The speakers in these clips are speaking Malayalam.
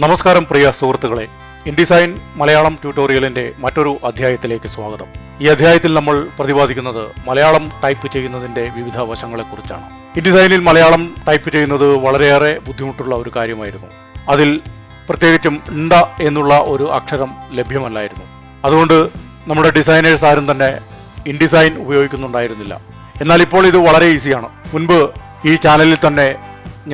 നമസ്കാരം പ്രിയ സുഹൃത്തുക്കളെ, ഇൻഡിസൈൻ മലയാളം ട്യൂട്ടോറിയലിന്റെ മറ്റൊരു അധ്യായത്തിലേക്ക് സ്വാഗതം. ഈ അധ്യായത്തിൽ നമ്മൾ പ്രതിപാദിക്കുന്നത് മലയാളം ടൈപ്പ് ചെയ്യുന്നതിന്റെ വിവിധ വശങ്ങളെക്കുറിച്ചാണ്. ഇൻഡിസൈനിൽ മലയാളം ടൈപ്പ് ചെയ്യുന്നത് വളരെയേറെ ബുദ്ധിമുട്ടുള്ള ഒരു കാര്യമായിരുന്നു. അതിൽ പ്രത്യേകിച്ചും ണ്ട എന്നുള്ള ഒരു അക്ഷരം ലഭ്യമല്ലായിരുന്നു. അതുകൊണ്ട് നമ്മുടെ ഡിസൈനേഴ്സ് ആരും തന്നെ ഇൻഡിസൈൻ ഉപയോഗിക്കുന്നുണ്ടായിരുന്നില്ല. എന്നാൽ ഇപ്പോൾ ഇത് വളരെ ഈസിയാണ്. മുൻപ് ഈ ചാനലിൽ തന്നെ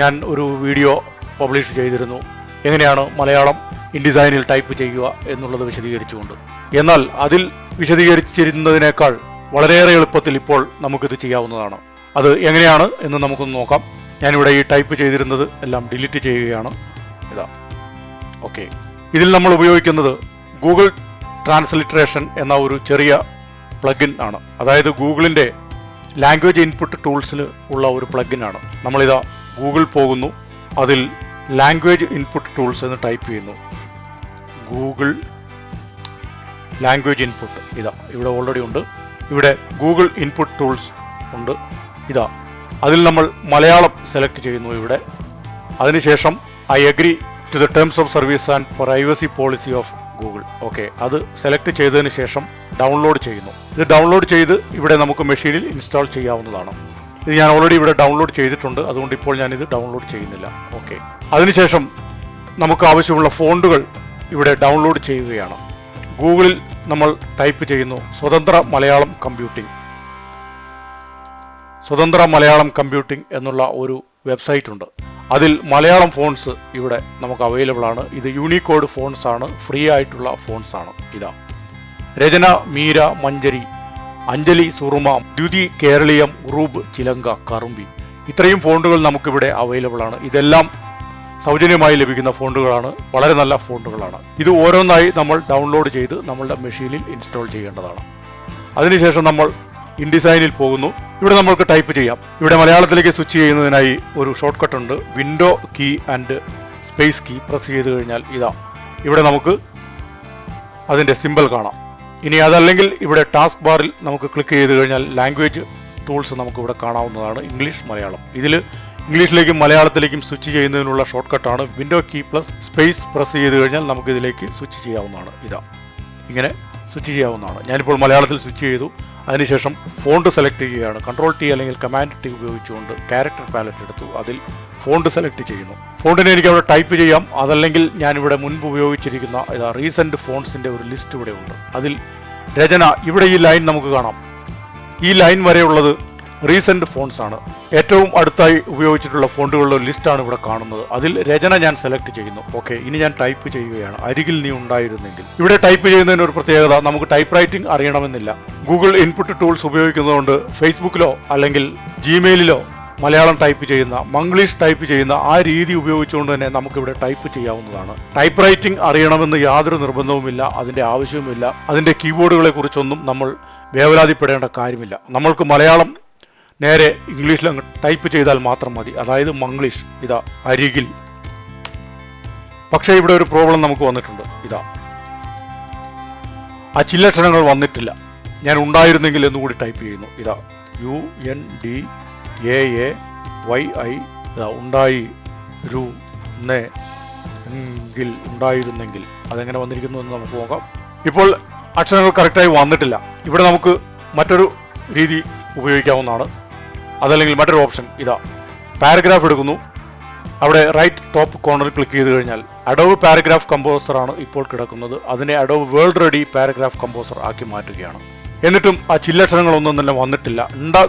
ഞാൻ ഒരു വീഡിയോ പബ്ലിഷ് ചെയ്തിരുന്നു, എങ്ങനെയാണ് മലയാളം ഇൻഡിസൈനിൽ ടൈപ്പ് ചെയ്യുക എന്നുള്ളത് വിശദീകരിച്ചുകൊണ്ട്. എന്നാൽ അതിൽ വിശദീകരിച്ചിരുന്നതിനേക്കാൾ വളരെയേറെ എളുപ്പത്തിൽ ഇപ്പോൾ നമുക്കിത് ചെയ്യാവുന്നതാണ്. അത് എങ്ങനെയാണ് എന്ന് നമുക്കൊന്ന് നോക്കാം. ഞാനിവിടെ ഈ ടൈപ്പ് ചെയ്തിരുന്നത് എല്ലാം ഡിലീറ്റ് ചെയ്യുകയാണ്. ഇതാ, ഓക്കെ. ഇതിൽ നമ്മൾ ഉപയോഗിക്കുന്നത് ഗൂഗിൾ ട്രാൻസ്ലിറ്ററേഷൻ എന്ന ഒരു ചെറിയ പ്ലഗിൻ ആണ്. അതായത് ഗൂഗിളിന്റെ ലാംഗ്വേജ് ഇൻപുട്ട് ടൂൾസിൽ ഉള്ള ഒരു പ്ലഗിൻ ആണ്. നമ്മളിതാ ഗൂഗിൾ പോകുന്നു, അതിൽ ലാംഗ്വേജ് ഇൻപുട്ട് ടൂൾസ് എന്ന് ടൈപ്പ് ചെയ്യുന്നു. ഗൂഗിൾ ലാംഗ്വേജ് ഇൻപുട്ട് ഇതാ ഇവിടെ ഓൾറെഡി ഉണ്ട്. ഇവിടെ ഗൂഗിൾ ഇൻപുട്ട് ടൂൾസ് ഉണ്ട്. ഇതാ, അതിൽ നമ്മൾ മലയാളം സെലക്ട് ചെയ്യുന്നു. ഇവിടെ അതിനുശേഷം I agree to the terms of service and privacy policy of Google. Okay, അത് സെലക്ട് ചെയ്തതിന് ശേഷം ഡൗൺലോഡ് ചെയ്യുന്നു. ഇത് ഡൗൺലോഡ് ചെയ്ത് ഇവിടെ നമുക്ക് മെഷീനിൽ ഇൻസ്റ്റാൾ ചെയ്യാവുന്നതാണ്. ഇത് ഞാൻ ഓൾറെഡി ഇവിടെ ഡൗൺലോഡ് ചെയ്തിട്ടുണ്ട്, അതുകൊണ്ട് ഇപ്പോൾ ഞാനിത് ഡൗൺലോഡ് ചെയ്യുന്നില്ല. ഓക്കെ, അതിനുശേഷം നമുക്ക് ആവശ്യമുള്ള ഫോണ്ടുകൾ ഇവിടെ ഡൗൺലോഡ് ചെയ്യുകയാണ്. ഗൂഗിളിൽ നമ്മൾ ടൈപ്പ് ചെയ്യുന്നു സ്വതന്ത്ര മലയാളം കമ്പ്യൂട്ടിംഗ്. സ്വതന്ത്ര മലയാളം കമ്പ്യൂട്ടിംഗ് എന്നുള്ള ഒരു വെബ്സൈറ്റ് ഉണ്ട്. അതിൽ മലയാളം ഫോൺസ് ഇവിടെ നമുക്ക് അവൈലബിൾ ആണ്. ഇത് യൂണിക്കോഡ് ഫോൺസ് ആണ്, ഫ്രീ ആയിട്ടുള്ള ഫോൺസ് ആണ്. ഇതാ രചന, മീര, മഞ്ജരി, അഞ്ജലി, സുറുമ, ദ്യുതി, കേരളീയം, ഉറൂബ്, ചിലങ്ക, കറുമ്പി, ഇത്രയും ഫോണ്ടുകൾ നമുക്കിവിടെ അവൈലബിൾ ആണ്. ഇതെല്ലാം സൗജന്യമായി ലഭിക്കുന്ന ഫോണ്ടുകളാണ്, വളരെ നല്ല ഫോണ്ടുകളാണ്. ഇത് ഓരോന്നായി നമ്മൾ ഡൗൺലോഡ് ചെയ്ത് നമ്മളുടെ മെഷീനിൽ ഇൻസ്റ്റാൾ ചെയ്യേണ്ടതാണ്. അതിനുശേഷം നമ്മൾ ഇൻഡിസൈനിൽ പോകുന്നു. ഇവിടെ നമ്മൾക്ക് ടൈപ്പ് ചെയ്യാം. ഇവിടെ മലയാളത്തിലേക്ക് സ്വിച്ച് ചെയ്യുന്നതിനായി ഒരു ഷോർട്ട് കട്ട് ഉണ്ട്. Window key and space key press ചെയ്ത് കഴിഞ്ഞാൽ ഇതാ ഇവിടെ നമുക്ക് അതിന്റെ സിമ്പൽ കാണാം. ഇനി അതല്ലെങ്കിൽ ഇവിടെ ടാസ്ക് ബാറിൽ നമുക്ക് ക്ലിക്ക് ചെയ്ത് കഴിഞ്ഞാൽ ലാംഗ്വേജ് ടൂൾസ് നമുക്ക് ഇവിടെ കാണാവുന്നതാണ്. ഇംഗ്ലീഷ്, മലയാളം. ഇതിൽ ഇംഗ്ലീഷിലേക്കും മലയാളത്തിലേക്കും സ്വിച്ച് ചെയ്യുന്നതിനുള്ള ഷോർട്ട് കട്ടാണ് window key plus space press ചെയ്ത് കഴിഞ്ഞാൽ നമുക്ക് ഇതിലേക്ക് സ്വിച്ച് ചെയ്യാവുന്നതാണ്. ഇതാ ഇങ്ങനെ സ്വിച്ച് ചെയ്യാവുന്നതാണ്. ഞാനിപ്പോൾ മലയാളത്തിൽ സ്വിച്ച് ചെയ്തു. അതിനുശേഷം ഫോണ്ട് സെലക്ട് ചെയ്യുകയാണ്. കൺട്രോൾ ടി അല്ലെങ്കിൽ കമാൻഡ് ടി ഉപയോഗിച്ചുകൊണ്ട് ക്യാരക്ടർ പാലറ്റ് എടുത്തു, അതിൽ ഫോണ്ട് സെലക്ട് ചെയ്യുന്നു. ഫോണ്ടിനെ എനിക്ക് അവിടെ ടൈപ്പ് ചെയ്യാം. അതല്ലെങ്കിൽ ഞാനിവിടെ മുൻപ് ഉപയോഗിച്ചിരിക്കുന്ന ഇതാ റീസെന്റ് ഫോൺസിന്റെ ഒരു ലിസ്റ്റ് ഇവിടെ ഉണ്ട്. അതിൽ രചന, ഇവിടെ ഈ ലൈൻ നമുക്ക് കാണാം. ഈ ലൈൻ വരെയുള്ളത് റീസെന്റ് ഫോൺസ് ആണ്. ഏറ്റവും അടുത്തായി ഉപയോഗിച്ചിട്ടുള്ള ഫോണ്ടുകളുടെ ഒരു ലിസ്റ്റാണ് ഇവിടെ കാണുന്നത്. അതിൽ രചന ഞാൻ സെലക്ട് ചെയ്യുന്നു. ഓക്കെ, ഇനി ഞാൻ ടൈപ്പ് ചെയ്യുകയാണ്. അരികിൽ നീ ഉണ്ടായിരുന്നെങ്കിൽ. ഇവിടെ ടൈപ്പ് ചെയ്യുന്നതിന് ഒരു പ്രത്യേകത, നമുക്ക് ടൈപ്പ് റൈറ്റിംഗ് അറിയണമെന്നില്ല. ഗൂഗിൾ ഇൻപുട്ട് ടൂൾസ് ഉപയോഗിക്കുന്നതുകൊണ്ട് ഫേസ്ബുക്കിലോ അല്ലെങ്കിൽ ജിമെയിലിലോ മലയാളം ടൈപ്പ് ചെയ്യുന്ന, മംഗ്ലീഷ് ടൈപ്പ് ചെയ്യുന്ന ആ രീതി ഉപയോഗിച്ചുകൊണ്ട് തന്നെ നമുക്കിവിടെ ടൈപ്പ് ചെയ്യാവുന്നതാണ്. ടൈപ്പ് റൈറ്റിംഗ് അറിയണമെന്ന് യാതൊരു നിർബന്ധവുമില്ല, അതിന്റെ ആവശ്യവുമില്ല. അതിന്റെ കീബോർഡുകളെ കുറിച്ചൊന്നും നമ്മൾ വേവലാതിപ്പെടേണ്ട കാര്യമില്ല. നമ്മൾക്ക് മലയാളം നേരെ ഇംഗ്ലീഷിൽ അങ്ങ് ടൈപ്പ് ചെയ്താൽ മാത്രം മതി. അതായത് മംഗ്ലീഷ്. ഇതാ അരികിൽ. പക്ഷേ ഇവിടെ ഒരു പ്രോബ്ലം നമുക്ക് വന്നിട്ടുണ്ട്. ഇതാ ആ ചില്ലക്ഷരങ്ങൾ വന്നിട്ടില്ല. ഞാൻ ഉണ്ടായിരുന്നെങ്കിൽ എന്നുകൂടി ടൈപ്പ് ചെയ്യുന്നു. ഇതാ UNDAAYI. ഇതാ ഉണ്ടായി രു നേ എങ്കിൽ, ഉണ്ടായിരുന്നെങ്കിൽ. അതെങ്ങനെ വന്നിരിക്കുന്നു എന്ന് നമുക്ക് നോക്കാം. ഇപ്പോൾ അക്ഷരങ്ങൾ കറക്റ്റായി വന്നിട്ടില്ല. ഇവിടെ നമുക്ക് മറ്റൊരു രീതി ഉപയോഗിക്കാവുന്നതാണ്. അതല്ലെങ്കിൽ മറ്റൊരു ഓപ്ഷൻ, ഇതാ പാരഗ്രാഫ് എടുക്കുന്നു. അവിടെ റൈറ്റ് ടോപ്പ് കോർണറിൽ ക്ലിക്ക് ചെയ്ത് കഴിഞ്ഞാൽ അഡോബ് പാരഗ്രാഫ് കമ്പോസർ ആണ് ഇപ്പോൾ കിടക്കുന്നത്. അതിനെ Adobe world ready paragraph composer ആക്കി മാറ്റുകയാണ്. എന്നിട്ടും ആ ചില്ലക്ഷരങ്ങളൊന്നും തന്നെ വന്നിട്ടില്ല.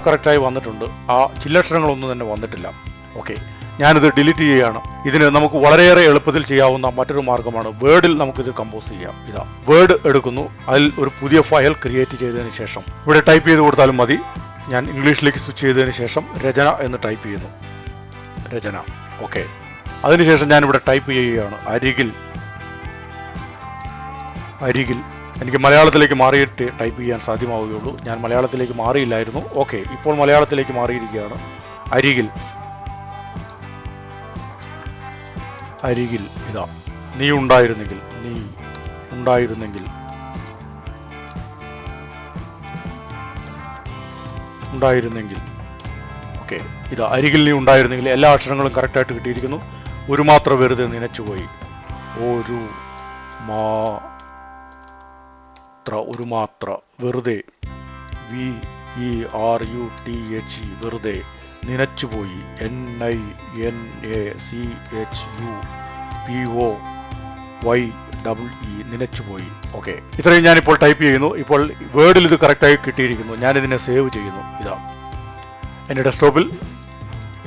കറക്റ്റായി വന്നിട്ടുണ്ട്, ആ ചില്ലക്ഷരങ്ങളൊന്നും തന്നെ വന്നിട്ടില്ല. ഓക്കെ, ഞാനിത് ഡിലീറ്റ് ചെയ്യുകയാണ്. ഇതിന് നമുക്ക് വളരെയേറെ എളുപ്പത്തിൽ ചെയ്യാവുന്ന മറ്റൊരു മാർഗ്ഗമാണ് വേർഡിൽ നമുക്കിത് കമ്പോസ് ചെയ്യാം. ഇതാ വേർഡ് എടുക്കുന്നു. അതിൽ ഒരു പുതിയ ഫയൽ ക്രിയേറ്റ് ചെയ്തതിന് ശേഷം ഇവിടെ ടൈപ്പ് ചെയ്ത് കൊടുത്താലും മതി. ഞാൻ ഇംഗ്ലീഷിലേക്ക് സ്വിച്ച് ചെയ്തതിന് ശേഷം രചന എന്ന് ടൈപ്പ് ചെയ്യുന്നു. രചന. ഓക്കെ, അതിനുശേഷം ഞാനിവിടെ ടൈപ്പ് ചെയ്യുകയാണ് അരികിൽ. അരികിൽ. എനിക്ക് മലയാളത്തിലേക്ക് മാറിയിട്ട് ടൈപ്പ് ചെയ്യാൻ സാധ്യമാവുകയുള്ളൂ. ഞാൻ മലയാളത്തിലേക്ക് മാറിയില്ലായിരുന്നു. ഓക്കെ, ഇപ്പോൾ മലയാളത്തിലേക്ക് മാറിയിരിക്കുകയാണ്. അരികിൽ. അരികിൽ. ഇതാ നീ ഉണ്ടായിരുന്നെങ്കിൽ. നീ ഉണ്ടായിരുന്നെങ്കിൽ. ഉണ്ടായിരുന്നെങ്കിൽ. ഓക്കെ, ഇത് അരികിൽ നീ ഉണ്ടായിരുന്നെങ്കിൽ എല്ലാ അക്ഷരങ്ങളും കറക്റ്റായിട്ട് കിട്ടിയിരിക്കുന്നു. ഒരു മാത്രം വെറുതെ നനച്ചുപോയി. ഒരു മാത്ര വെറുതെ VERUTHE വെറുതെ നനച്ചുപോയി NINACHUPOYEE നനച്ചുപോയി. ഓക്കെ, ഇത്രയും ഞാനിപ്പോൾ ടൈപ്പ് ചെയ്യുന്നു. ഇപ്പോൾ വേർഡിൽ ഇത് കറക്റ്റായി കിട്ടിയിരിക്കുന്നു. ഞാനിതിനെ സേവ് ചെയ്യുന്നു. ഇതാ എൻ്റെ ഡെസ്ക്ടോപ്പിൽ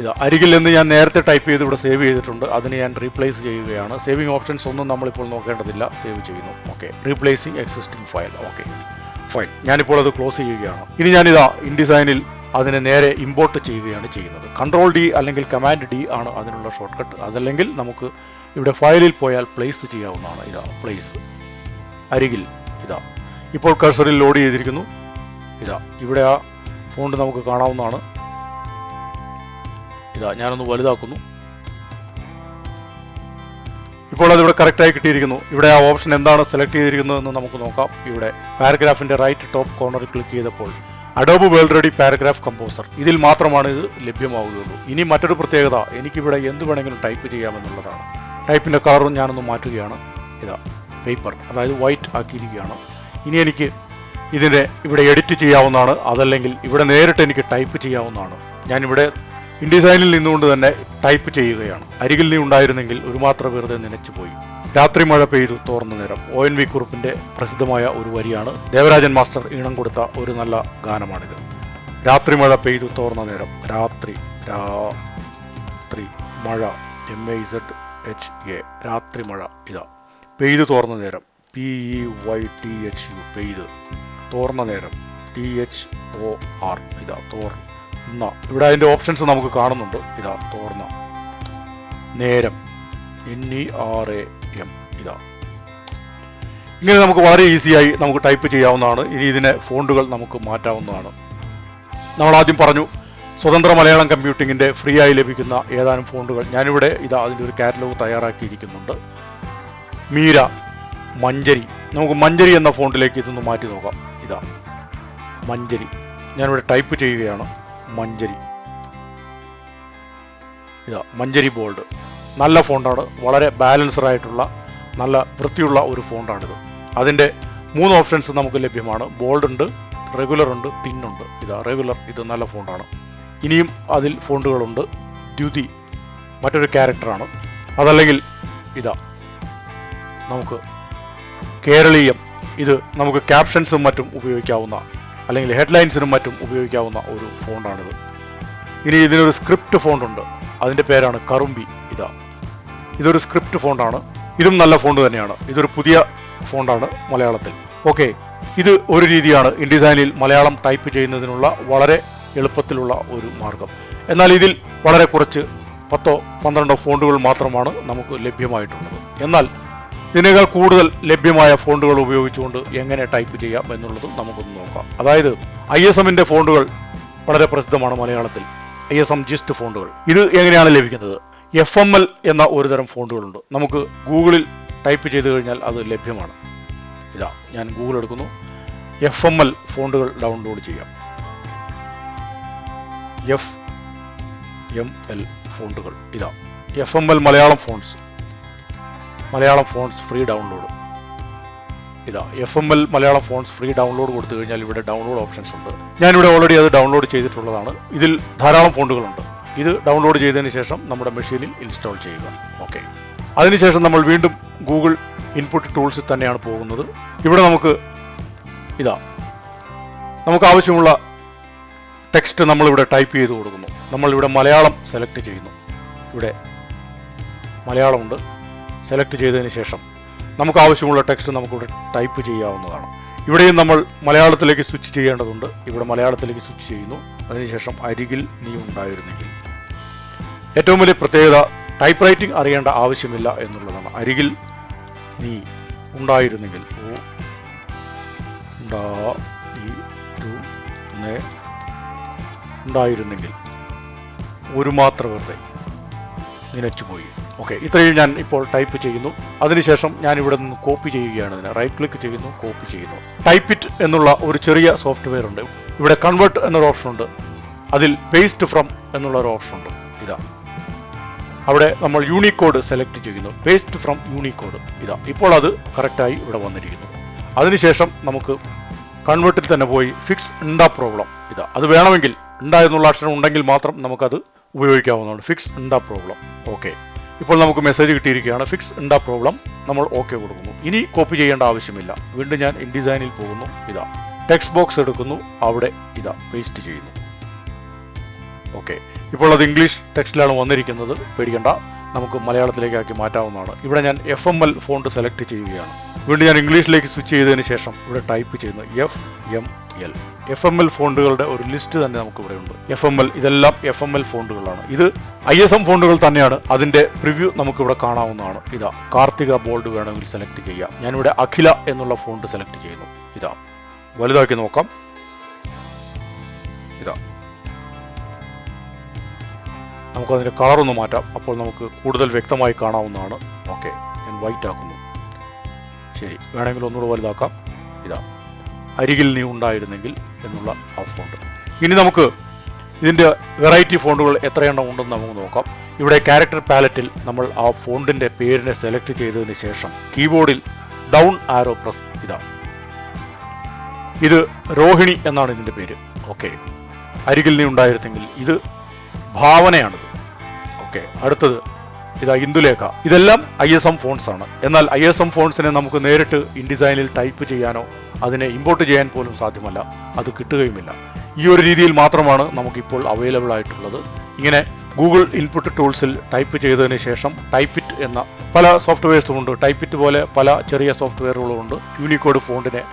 ഇതാ അരികിൽ എന്ന് ഞാൻ നേരത്തെ ടൈപ്പ് ചെയ്ത് ഇവിടെ സേവ് ചെയ്തിട്ടുണ്ട്. അതിന് ഞാൻ റീപ്ലേസ് ചെയ്യുകയാണ്. സേവിങ് ഓപ്ഷൻസ് ഒന്നും നമ്മളിപ്പോൾ നോക്കേണ്ടതില്ല. സേവ് ചെയ്യുന്നു. Okay, replacing existing file. Okay fine, ഞാനിപ്പോൾ അത് ക്ലോസ് ചെയ്യുകയാണ്. ഇനി ഞാനിതാ ഇൻഡിസൈനിൽ അതിനെ നേരെ ഇമ്പോർട്ട് ചെയ്യുകയാണ് ചെയ്യുന്നത്. Ctrl D അല്ലെങ്കിൽ Command D ആണ് അതിനുള്ള ഷോർട്ട് കട്ട്. അതല്ലെങ്കിൽ നമുക്ക് ഇവിടെ ഫയലിൽ പോയാൽ പ്ലേസ് ചെയ്യാവുന്നതാണ്. ഇതാ പ്ലേസ് അരികിൽ. ഇതാ ഇപ്പോൾ കഴ്സറിൽ ലോഡ് ചെയ്തിരിക്കുന്നു. ഇതാ ഇവിടെ ആ ഫോണ്ട് നമുക്ക് കാണാവുന്നതാണ്. ഇതാ ഞാനൊന്ന് വലുതാക്കുന്നു. ഇപ്പോൾ അതിവിടെ കറക്റ്റായി കിട്ടിയിരിക്കുന്നു. ഇവിടെ ആ ഓപ്ഷൻ എന്താണ് സെലക്ട് ചെയ്തിരിക്കുന്നതെന്ന് നമുക്ക് നോക്കാം. ഇവിടെ പാരഗ്രാഫിന്റെ റൈറ്റ് ടോപ്പ് കോർണറിൽ ക്ലിക്ക് ചെയ്തപ്പോൾ Adobe world ready paragraph composer, ഇതിൽ മാത്രമാണ് ഇത് ലഭ്യമാവുകയുള്ളൂ. ഇനി മറ്റൊരു പ്രത്യേകത, എനിക്കിവിടെ എന്ത് വേണമെങ്കിലും ടൈപ്പ് ചെയ്യാമെന്നുള്ളതാണ്. ടൈപ്പിന്റെ കളറും ഞാനൊന്ന് മാറ്റുകയാണ്. ഇതാ പേപ്പർ, അതായത് വൈറ്റ് ആക്കിയിരിക്കുകയാണ്. ഇനി എനിക്ക് ഇതിനെ ഇവിടെ എഡിറ്റ് ചെയ്യാവുന്നതാണ്. അതല്ലെങ്കിൽ ഇവിടെ നേരിട്ട് എനിക്ക് ടൈപ്പ് ചെയ്യാവുന്നതാണ്. ഞാനിവിടെ ഇൻഡിസൈനിൽ നിന്നുകൊണ്ട് തന്നെ ടൈപ്പ് ചെയ്യുകയാണ്. അരികിൽ നീ ഉണ്ടായിരുന്നെങ്കിൽ ഒരു മാത്രം വെറുതെ നനച്ചുപോയി. രാത്രി മഴ പെയ്തു തോർന്ന നേരം, ONV കുറുപ്പിന്റെ പ്രസിദ്ധമായ ഒരു വരിയാണ്. ദേവരാജൻ മാസ്റ്റർ ഈണം കൊടുത്ത ഒരു നല്ല ഗാനമാണിത്. രാത്രി മഴ പെയ്തു തോർന്ന നേരം, രാത്രി മഴ MAZHA, രാത്രി മഴ. ഇതാ പെയ്തു തോർന്ന നേരം, PEYTHU പെയ്ത്, തോർന്ന നേരം THOR, ഇതാ തോർന്ന. ഇവിടെ അതിന്റെ ഓപ്ഷൻസ് നമുക്ക് കാണുന്നുണ്ട്. ഇതാ തോർന്ന നേരം NERAM. ഇതാ ഇങ്ങനെ നമുക്ക് വളരെ ഈസിയായി നമുക്ക് ടൈപ്പ് ചെയ്യാവുന്നതാണ്. ഇനി ഇതിനെ ഫോണ്ടുകൾ നമുക്ക് മാറ്റാവുന്നതാണ്. നമ്മൾ ആദ്യം പറഞ്ഞു സ്വതന്ത്ര മലയാളം കമ്പ്യൂട്ടിങ്ങിന്റെ ഫ്രീ ആയി ലഭിക്കുന്ന ഏതാനും ഫോണ്ടുകൾ. ഞാനിവിടെ ഇതാ അതിൻ്റെ ഒരു കാറ്റലോഗ് തയ്യാറാക്കിയിരിക്കുന്നുണ്ട്. മീര, മഞ്ചരി. നമുക്ക് മഞ്ചരി എന്ന ഫോണ്ടിലേക്ക് ഇതൊന്ന് മാറ്റി നോക്കാം. ഇതാ മഞ്ചരി, ഞാനിവിടെ ടൈപ്പ് ചെയ്യുകയാണ്. മഞ്ചരി, ഇതാ മഞ്ചരി ബോൾഡ്. നല്ല ഫോണ്ടാണ്, വളരെ ബാലൻസ്ഡ് ആയിട്ടുള്ള നല്ല വൃത്തിയുള്ള ഒരു ഫോണ്ടാണിത്. അതിൻ്റെ 3 ഓപ്ഷൻസ് നമുക്ക് ലഭ്യമാണ്. ബോൾഡ് ഉണ്ട്, റെഗുലർ ഉണ്ട്, തിൻ ഉണ്ട്. ഇതാ റെഗുലർ, ഇത് നല്ല ഫോണ്ടാണ്. ഇനിയും അതിൽ ഫോണ്ടുകളുണ്ട്. ദ്യുതി മറ്റൊരു ക്യാരക്ടറാണ്. അതല്ലെങ്കിൽ ഇതാ നമുക്ക് കേരളീയം, ഇത് നമുക്ക് ക്യാപ്ഷൻസും മറ്റും ഉപയോഗിക്കാവുന്ന, അല്ലെങ്കിൽ ഹെഡ്ലൈൻസിനും മറ്റും ഉപയോഗിക്കാവുന്ന ഒരു ഫോണ്ടാണിത്. ഇനി ഇതിനൊരു സ്ക്രിപ്റ്റ് ഫോണ്ടുണ്ട്, അതിൻ്റെ പേരാണ് കറുമ്പി. ഇതൊരു സ്ക്രിപ്റ്റ് ഫോണ്ടാണ്. ഇതും നല്ല ഫോണ്ട് തന്നെയാണ്. ഇതൊരു പുതിയ ഫോണ്ടാണ് മലയാളത്തിൽ. ഓക്കെ, ഇത് ഒരു രീതിയാണ് ഇൻഡിസൈനിൽ മലയാളം ടൈപ്പ് ചെയ്യുന്നതിനുള്ള വളരെ എളുപ്പത്തിലുള്ള ഒരു മാർഗം. എന്നാൽ ഇതിൽ വളരെ കുറച്ച് 10-12 ഫോണ്ടുകൾ മാത്രമാണ് നമുക്ക് ലഭ്യമായിട്ടുള്ളത്. എന്നാൽ ഇതിനേക്കാൾ കൂടുതൽ ലഭ്യമായ ഫോണ്ടുകൾ ഉപയോഗിച്ചുകൊണ്ട് എങ്ങനെ ടൈപ്പ് ചെയ്യാം എന്നുള്ളതും നമുക്കൊന്ന് നോക്കാം. അതായത് ISMന്റെ ഫോണ്ടുകൾ വളരെ പ്രസിദ്ധമാണ് മലയാളത്തിൽ. ISM ജിസ്റ്റ് ഫോണ്ടുകൾ. ഇത് എങ്ങനെയാണ് ലഭിക്കുന്നത്? FML എന്ന ഒരു തരം ഫോണ്ടുകളുണ്ട്. നമുക്ക് ഗൂഗിളിൽ ടൈപ്പ് ചെയ്ത് കഴിഞ്ഞാൽ അത് ലഭ്യമാണ്. ഇതാ ഞാൻ ഗൂഗിൾ എടുക്കുന്നു. FML ഫോണ്ടുകൾ ഡൗൺലോഡ് ചെയ്യാം. FML ഫോണ്ടുകൾ. ഇതാ FML Malayalam fonts free download. ഇതാ FML Malayalam fonts free download കൊടുത്തു കഴിഞ്ഞാൽ ഇവിടെ ഡൗൺലോഡ് ഓപ്ഷൻസ് ഉണ്ട്. ഞാനിവിടെ ഓൾറെഡി അത് ഡൗൺലോഡ് ചെയ്തിട്ടുള്ളതാണ്. ഇതിൽ ധാരാളം ഫോണ്ടുകളുണ്ട്. ഇത് ഡൗൺലോഡ് ചെയ്തതിന് ശേഷം നമ്മുടെ മെഷീനിൽ ഇൻസ്റ്റാൾ ചെയ്യുക. ഓക്കെ, അതിനുശേഷം നമ്മൾ വീണ്ടും ഗൂഗിൾ ഇൻപുട്ട് ടൂൾസിൽ തന്നെയാണ് പോകുന്നത്. ഇവിടെ നമുക്ക് ആവശ്യമുള്ള ടെക്സ്റ്റ് നമ്മളിവിടെ ടൈപ്പ് ചെയ്ത് കൊടുക്കുന്നു. നമ്മളിവിടെ മലയാളം സെലക്ട് ചെയ്യുന്നു. ഇവിടെ മലയാളമുണ്ട്. സെലക്ട് ചെയ്തതിന് ശേഷം നമുക്ക് ആവശ്യമുള്ള ടെക്സ്റ്റ് നമുക്കിവിടെ ടൈപ്പ് ചെയ്യാവുന്നതാണ്. ഇവിടെയും നമ്മൾ മലയാളത്തിലേക്ക് സ്വിച്ച് ചെയ്യേണ്ടതുണ്ട്. ഇവിടെ മലയാളത്തിലേക്ക് സ്വിച്ച് ചെയ്യുന്നു. അതിനുശേഷം അരികിൽ നീ ഉണ്ടായിരുന്നെങ്കിൽ. ഏറ്റവും വലിയ പ്രത്യേകത ടൈപ്പ് റൈറ്റിംഗ് അറിയേണ്ട ആവശ്യമില്ല എന്നുള്ളതാണ്. അരികിൽ നീ ഉണ്ടായിരുന്നെങ്കിൽ, ഉണ്ടായിരുന്നെങ്കിൽ ഒരു മാത്ര വെറുതെ നനച്ചുപോയി. ഓക്കെ, ഇത്രയും ഞാൻ ഇപ്പോൾ ടൈപ്പ് ചെയ്യുന്നു. അതിനുശേഷം ഞാൻ ഇവിടെ നിന്ന് കോപ്പി ചെയ്യുകയാണ്. ഇതിനെ റൈറ്റ് ക്ലിക്ക് ചെയ്യുന്നു, കോപ്പി ചെയ്യുന്നു. ടൈപ്പ് ഇറ്റ് എന്നുള്ള ഒരു ചെറിയ സോഫ്റ്റ്വെയർ ഉണ്ട്. ഇവിടെ കൺവേർട്ട് എന്നൊരു ഓപ്ഷൻ ഉണ്ട്. അതിൽ പേസ്റ്റ് ഫ്രം എന്നുള്ള ഒരു ഓപ്ഷൻ ഉണ്ട്. ഇതാ അവിടെ നമ്മൾ യൂണിക്കോഡ് സെലക്ട് ചെയ്യുന്നു. Paste from Unicode. ഇതാ ഇപ്പോൾ അത് കറക്റ്റായി ഇവിടെ വന്നിരിക്കുന്നു. അതിനുശേഷം നമുക്ക് കൺവേർട്ടിൽ തന്നെ പോയി ഫിക്സ് ഉണ്ടാ പ്രോബ്ലം. ഇതാ അത് വേണമെങ്കിൽ എന്നുള്ള അക്ഷരം ഉണ്ടെങ്കിൽ മാത്രം നമുക്കത് ഉപയോഗിക്കാവുന്നതാണ്. ഫിക്സ് ഉണ്ടാ പ്രോബ്ലം. ഓക്കെ, ഇപ്പോൾ നമുക്ക് മെസ്സേജ് കിട്ടിയിരിക്കുകയാണ്. ഫിക്സ് ഉണ്ടാ പ്രോബ്ലം. നമ്മൾ ഓക്കെ കൊടുക്കുന്നു. ഇനി കോപ്പി ചെയ്യേണ്ട ആവശ്യമില്ല. വീണ്ടും ഞാൻ ഇൻഡിസൈനിൽ പോകുന്നു. ഇതാ ടെക്സ്റ്റ് ബോക്സ് എടുക്കുന്നു. അവിടെ ഇതാ പേസ്റ്റ് ചെയ്യുന്നു. ഓക്കെ, ഇപ്പോൾ അത് ഇംഗ്ലീഷ് ടെക്സ്റ്റിലാണ് വന്നിരിക്കുന്നത്. പേടിക്കേണ്ട, നമുക്ക് മലയാളത്തിലേക്കാക്കി മാറ്റാവുന്നതാണ്. ഇവിടെ ഞാൻ FML ഫോണ്ട് സെലക്ട് ചെയ്യുകയാണ്. വീണ്ടും ഞാൻ ഇംഗ്ലീഷിലേക്ക് സ്വിച്ച് ചെയ്തതിന് ശേഷം ഇവിടെ ടൈപ്പ് ചെയ്യുന്നു FML. FML ഫോണ്ടുകളുടെ ഒരു ലിസ്റ്റ് തന്നെ നമുക്ക് ഇവിടെ ഉണ്ട്. FML, ഇതെല്ലാം FML ഫോണ്ടുകളാണ്. ഇത് ISM ഫോണ്ടുകൾ തന്നെയാണ്. അതിന്റെ പ്രിവ്യൂ നമുക്ക് ഇവിടെ കാണാവുന്നതാണ്. ഇതാ കാർത്തിക ബോൾഡ് വേണമെങ്കിൽ സെലക്ട് ചെയ്യാം. ഞാനിവിടെ അഖില എന്നുള്ള ഫോണ്ട് സെലക്ട് ചെയ്യുന്നു. ഇതാ വലുതാക്കി നോക്കാം. ഇതാ നമുക്കതിൻ്റെ കളറൊന്ന് മാറ്റാം. അപ്പോൾ നമുക്ക് കൂടുതൽ വ്യക്തമായി കാണാവുന്നതാണ്. ഓക്കെ, ഞാൻ വൈറ്റ് ആക്കുന്നു. ശരി, വേണമെങ്കിൽ ഒന്നുകൂടെ വലുതാക്കാം. ഇതാ അരികിൽ നീ ഉണ്ടായിരുന്നെങ്കിൽ എന്നുള്ള ആ ഫോണ്ട്. ഇനി നമുക്ക് ഇതിൻ്റെ വെറൈറ്റി ഫോണ്ടുകൾ എത്രയെണ്ണം ഉണ്ടെന്ന് നമുക്ക് നോക്കാം. ഇവിടെ ക്യാരക്ടർ പാലറ്റിൽ നമ്മൾ ആ ഫോണ്ടിൻ്റെ പേരിനെ സെലക്ട് ചെയ്തതിന് ശേഷം കീബോർഡിൽ ഡൗൺ ആരോ പ്രസ്. ഇതാ ഇത് രോഹിണി എന്നാണ് ഇതിൻ്റെ പേര്. ഓക്കെ, അരികിൽ നീ ഉണ്ടായിരുന്നെങ്കിൽ ഇത് ഭാവനയാണിത്. ഓക്കെ, അടുത്തത് ഇതാ ഇന്ദുലേഖ. ഇതെല്ലാം ISM ഫോൺസ് ആണ്. എന്നാൽ ISM ഫോൺസിനെ നമുക്ക് നേരിട്ട് ഇൻഡിസൈനിൽ ടൈപ്പ് ചെയ്യാനോ അതിനെ ഇമ്പോർട്ട് ചെയ്യാൻ പോലും സാധ്യമല്ല. അത് കിട്ടുകയുമില്ല. ഈ ഒരു രീതിയിൽ മാത്രമാണ് നമുക്കിപ്പോൾ അവൈലബിൾ ആയിട്ടുള്ളത്. ഇങ്ങനെ ഗൂഗിൾ ഇൻപുട്ട് ടൂൾസിൽ ടൈപ്പ് ചെയ്തതിന് ശേഷം ടൈപ്പിറ്റ് എന്ന പല സോഫ്റ്റ്വെയർസും ഉണ്ട്. ടൈപ്പിറ്റ് പോലെ പല ചെറിയ സോഫ്റ്റ്വെയറുകളും ഉണ്ട് യൂണിക്കോഡ് ഫോണ്ടിനെ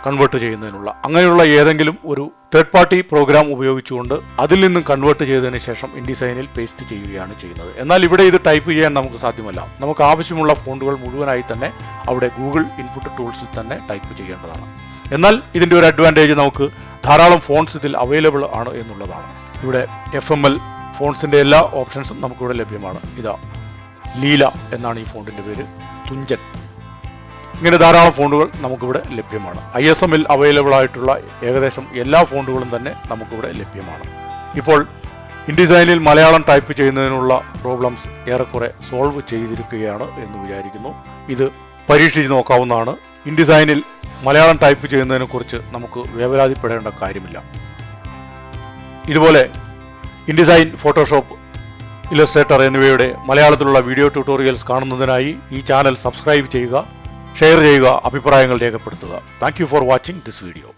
കൺവേർട്ട് ചെയ്യുന്നതിനുള്ള. അങ്ങനെയുള്ള ഏതെങ്കിലും ഒരു തേർഡ് പാർട്ടി പ്രോഗ്രാം ഉപയോഗിച്ചുകൊണ്ട് അതിൽ നിന്നും കൺവേർട്ട് ചെയ്തതിന് ശേഷം ഇൻഡിസൈനിൽ പേസ്റ്റ് ചെയ്യുകയാണ് ചെയ്യുന്നത്. എന്നാൽ ഇവിടെ ഇത് ടൈപ്പ് ചെയ്യാൻ നമുക്ക് സാധ്യമല്ല. നമുക്ക് ആവശ്യമുള്ള ഫോണ്ടുകൾ മുഴുവനായി തന്നെ അവിടെ ഗൂഗിൾ ഇൻപുട്ട് ടൂൾസിൽ തന്നെ ടൈപ്പ് ചെയ്യേണ്ടതാണ്. എന്നാൽ ഇതിൻ്റെ ഒരു അഡ്വാൻറ്റേജ് നമുക്ക് ധാരാളം ഫോൺസ് ഇതിൽ അവൈലബിൾ ആണ് എന്നുള്ളതാണ്. ഇവിടെ FML ഫോൺസിൻ്റെ എല്ലാ ഓപ്ഷൻസും നമുക്കിവിടെ ലഭ്യമാണ്. ഇതാ ലീല എന്നാണ് ഈ ഫോണ്ടിൻ്റെ പേര്. തുഞ്ചൻ. ഇങ്ങനെ ധാരാളം ഫോണ്ടുകൾ നമുക്കിവിടെ ലഭ്യമാണ്. ISMൽ അവൈലബിൾ ആയിട്ടുള്ള ഏകദേശം എല്ലാ ഫോണ്ടുകളും തന്നെ നമുക്കിവിടെ ലഭ്യമാണ്. ഇപ്പോൾ ഇൻഡിസൈനിൽ മലയാളം ടൈപ്പ് ചെയ്യുന്നതിനുള്ള പ്രോബ്ലംസ് ഏറെക്കുറെ സോൾവ് ചെയ്തിരിക്കുകയാണ് എന്ന് വിചാരിക്കുന്നു. ഇത് പരീക്ഷിച്ച് നോക്കാവുന്നതാണ്. ഇൻഡിസൈനിൽ മലയാളം ടൈപ്പ് ചെയ്യുന്നതിനെ കുറിച്ച് നമുക്ക് വേവലാതിപ്പെടേണ്ട കാര്യമില്ല. ഇതുപോലെ ഇൻഡിസൈൻ, ഫോട്ടോഷോപ്പ്, ഇലസ്ട്രേറ്റർ എന്നിവയുടെ മലയാളത്തിലുള്ള വീഡിയോ ട്യൂട്ടോറിയൽസ് കാണുന്നതിനായി ഈ ചാനൽ സബ്സ്ക്രൈബ് ചെയ്യുക, ഷെയർ ചെയ്യുക, അഭിപ്രായങ്ങൾ രേഖപ്പെടുത്തുക. Thank you for watching this video.